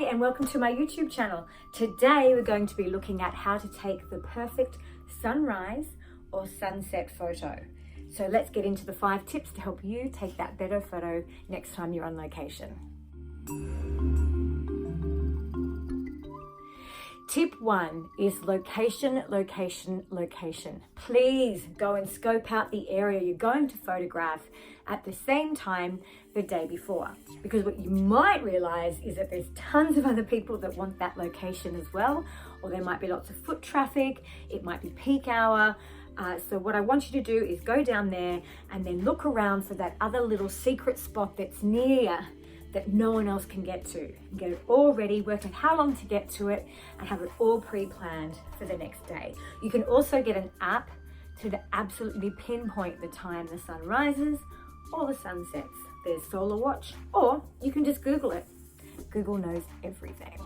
Hi and welcome to my YouTube channel. Today we're going to be looking at how to take the perfect sunrise or sunset photo. So let's get into the 5 tips to help you take that better photo next time you're on location. Tip 1 is location, location, location. Please go and scope out the area you're going to photograph at the same time the day before. Because what you might realize is that there's tons of other people that want that location as well, or there might be lots of foot traffic, it might be peak hour. So what I want you to do is go down there and then look around for that other little secret spot that's near that no one else can get to. And get it all ready, work out how long to get to it, and have it all pre-planned for the next day. You can also get an app to absolutely pinpoint the time the sun rises or the sun sets. There's Solar Watch, or you can just Google it. Google knows everything.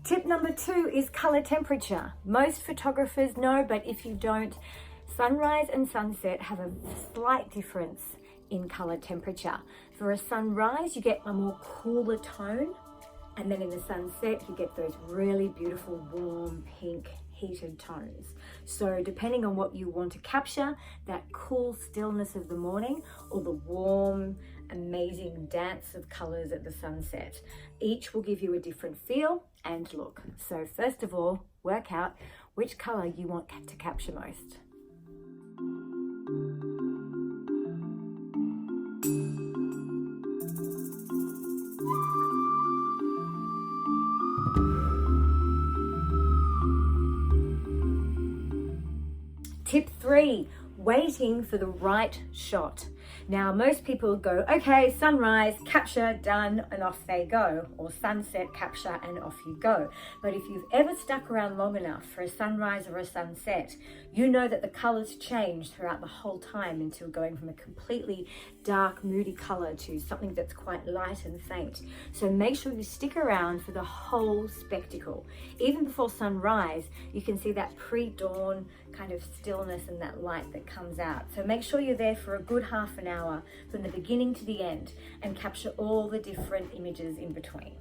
Tip number 2 is color temperature. Most photographers know, but if you don't, sunrise and sunset have a slight difference in color temperature. For a sunrise, you get a more cooler tone, and then in the sunset, you get those really beautiful, warm, pink, heated tones. So depending on what you want to capture, that cool stillness of the morning or the warm, amazing dance of colors at the sunset, each will give you a different feel and look. So first of all, work out which color you want to capture most. Tip 3, waiting for the right shot. Now, most people go, okay, sunrise, capture, done, and off they go, or sunset, capture, and off you go. But if you've ever stuck around long enough for a sunrise or a sunset, you know that the colors change throughout the whole time until going from a completely dark, moody color to something that's quite light and faint. So make sure you stick around for the whole spectacle. Even before sunrise, you can see that pre-dawn kind of stillness and that light that comes out. So make sure you're there for a good half an hour from the beginning to the end and capture all the different images in between.